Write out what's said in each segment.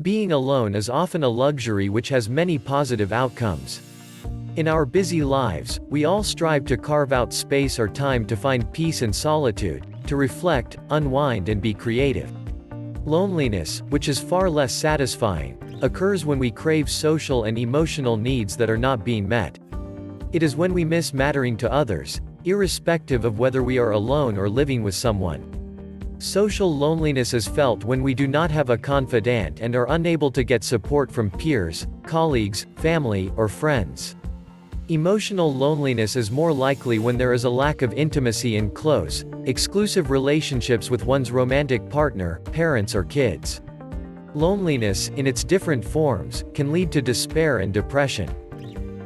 Being alone is often a luxury which has many positive outcomes. In our busy lives, we all strive to carve out space or time to find peace and solitude, to reflect, unwind and be creative. Loneliness, which is far less satisfying, occurs when we crave social and emotional needs that are not being met. It is when we miss mattering to others, irrespective of whether we are alone or living with someone. Social loneliness is felt when we do not have a confidant and are unable to get support from peers, colleagues, family, or friends. Emotional loneliness is more likely when there is a lack of intimacy in close, exclusive relationships with one's romantic partner, parents or kids. Loneliness, in its different forms, can lead to despair and depression.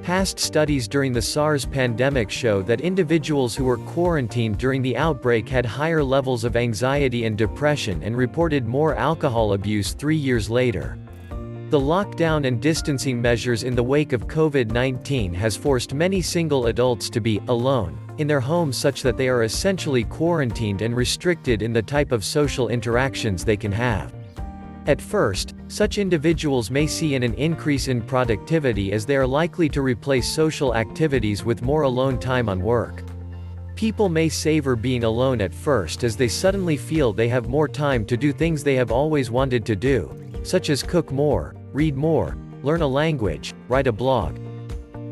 Past studies during the SARS pandemic show that individuals who were quarantined during the outbreak had higher levels of anxiety and depression and reported more alcohol abuse 3 years later. The lockdown and distancing measures in the wake of COVID-19 has forced many single adults to be alone in their homes, such that they are essentially quarantined and restricted in the type of social interactions they can have. At first, such individuals may see an increase in productivity as they are likely to replace social activities with more alone time on work. People may savor being alone at first as they suddenly feel they have more time to do things they have always wanted to do, such as cook more, read more, learn a language, write a blog.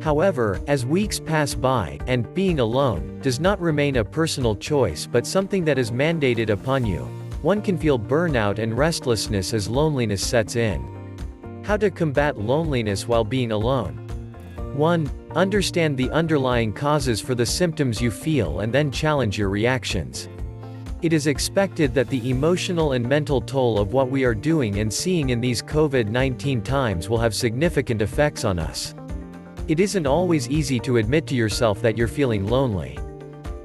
However, as weeks pass by, and being alone does not remain a personal choice but something that is mandated upon you, one can feel burnout and restlessness as loneliness sets in. How to combat loneliness while being alone? 1. Understand the underlying causes for the symptoms you feel and then challenge your reactions. It is expected that the emotional and mental toll of what we are doing and seeing in these COVID-19 times will have significant effects on us. It isn't always easy to admit to yourself that you're feeling lonely.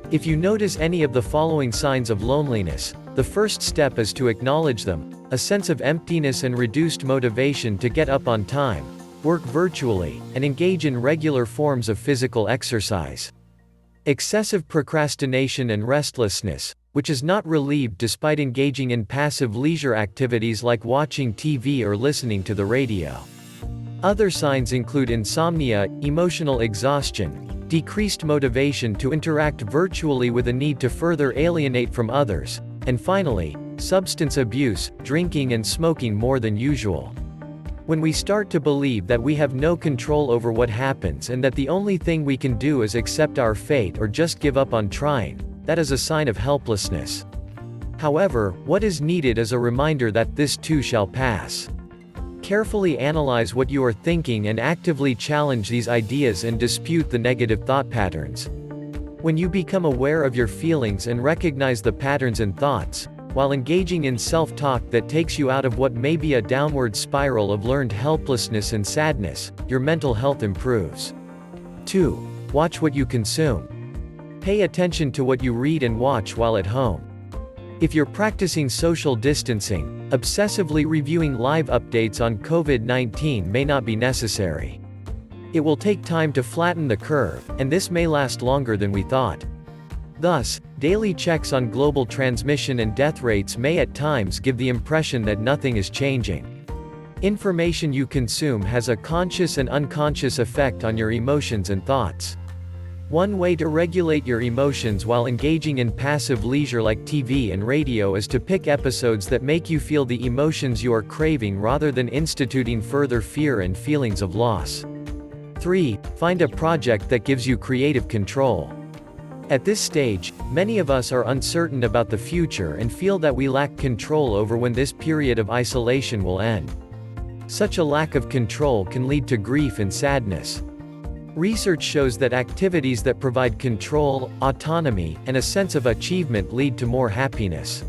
If you notice any of the following signs of loneliness, the first step is to acknowledge them: a sense of emptiness and reduced motivation to get up on time, work virtually, and engage in regular forms of physical exercise. Excessive procrastination and restlessness, which is not relieved despite engaging in passive leisure activities like watching TV or listening to the radio. Other signs include insomnia, emotional exhaustion, decreased motivation to interact virtually with a need to further alienate from others, and finally, substance abuse, drinking and smoking more than usual. When we start to believe that we have no control over what happens and that the only thing we can do is accept our fate or just give up on trying, that is a sign of helplessness. However, what is needed is a reminder that this too shall pass. Carefully analyze what you are thinking and actively challenge these ideas and dispute the negative thought patterns. When you become aware of your feelings and recognize the patterns and thoughts, while engaging in self-talk that takes you out of what may be a downward spiral of learned helplessness and sadness, your mental health improves. 2. Watch what you consume. Pay attention to what you read and watch while at home. If you're practicing social distancing, obsessively reviewing live updates on COVID-19 may not be necessary. It will take time to flatten the curve, and this may last longer than we thought. Thus, daily checks on global transmission and death rates may at times give the impression that nothing is changing. Information you consume has a conscious and unconscious effect on your emotions and thoughts. One way to regulate your emotions while engaging in passive leisure like TV and radio is to pick episodes that make you feel the emotions you are craving rather than instituting further fear and feelings of loss. 3. Find a project that gives you creative control. At this stage, many of us are uncertain about the future and feel that we lack control over when this period of isolation will end. Such a lack of control can lead to grief and sadness. Research shows that activities that provide control, autonomy, and a sense of achievement lead to more happiness.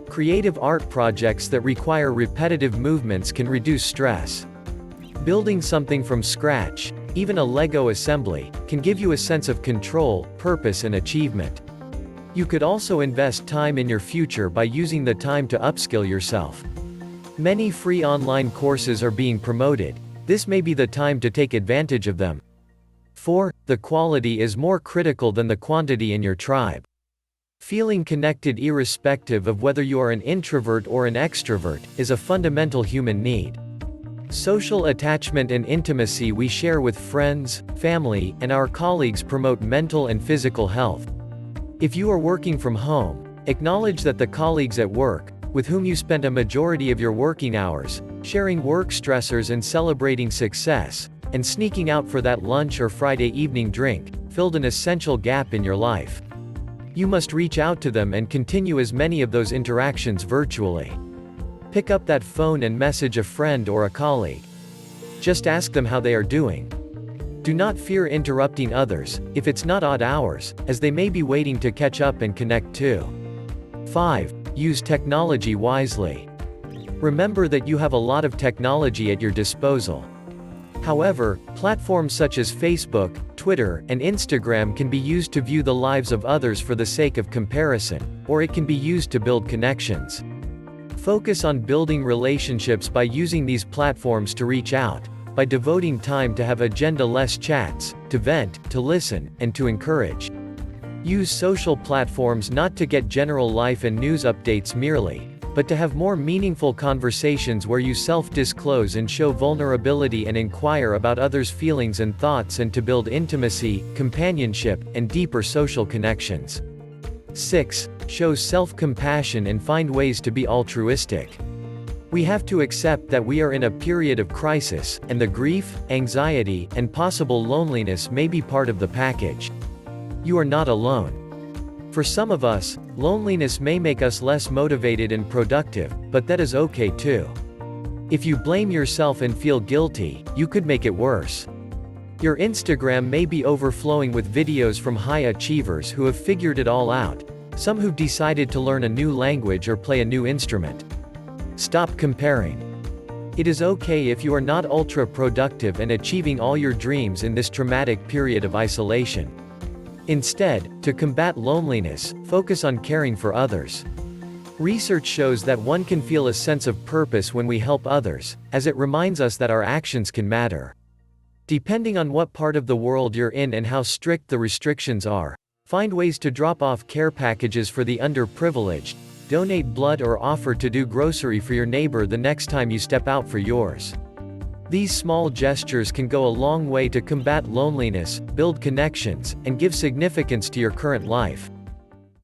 Creative art projects that require repetitive movements can reduce stress. Building something from scratch, even a Lego assembly, can give you a sense of control, purpose and achievement. You could also invest time in your future by using the time to upskill yourself. Many free online courses are being promoted. This may be the time to take advantage of them. 4. The quality is more critical than the quantity in your tribe. Feeling connected irrespective of whether you are an introvert or an extrovert, is a fundamental human need. Social attachment and intimacy we share with friends, family, and our colleagues promote mental and physical health. If you are working from home, acknowledge that the colleagues at work, with whom you spend a majority of your working hours, sharing work stressors and celebrating success, and sneaking out for that lunch or Friday evening drink, filled an essential gap in your life. You must reach out to them and continue as many of those interactions virtually. Pick up that phone and message a friend or a colleague. Just ask them how they are doing. Do not fear interrupting others, if it's not odd hours, as they may be waiting to catch up and connect too. 5. Use technology wisely. Remember that you have a lot of technology at your disposal. However, platforms such as Facebook, Twitter, and Instagram can be used to view the lives of others for the sake of comparison, or it can be used to build connections. Focus on building relationships by using these platforms to reach out, by devoting time to have agenda-less chats, to vent, to listen, and to encourage. Use social platforms not to get general life and news updates merely, but to have more meaningful conversations where you self-disclose and show vulnerability and inquire about others' feelings and thoughts, and to build intimacy, companionship, and deeper social connections. 6. Show self-compassion and find ways to be altruistic. We have to accept that we are in a period of crisis, and the grief, anxiety, and possible loneliness may be part of the package. You are not alone. For some of us, loneliness may make us less motivated and productive, but that is okay too. If you blame yourself and feel guilty, you could make it worse. Your Instagram may be overflowing with videos from high achievers who have figured it all out, some who've decided to learn a new language or play a new instrument. Stop comparing. It is okay if you are not ultra-productive and achieving all your dreams in this traumatic period of isolation. Instead, to combat loneliness, focus on caring for others. Research shows that one can feel a sense of purpose when we help others, as it reminds us that our actions can matter. Depending on what part of the world you're in and how strict the restrictions are, find ways to drop off care packages for the underprivileged, donate blood, or offer to do grocery for your neighbor the next time you step out for yours. These small gestures can go a long way to combat loneliness, build connections, and give significance to your current life.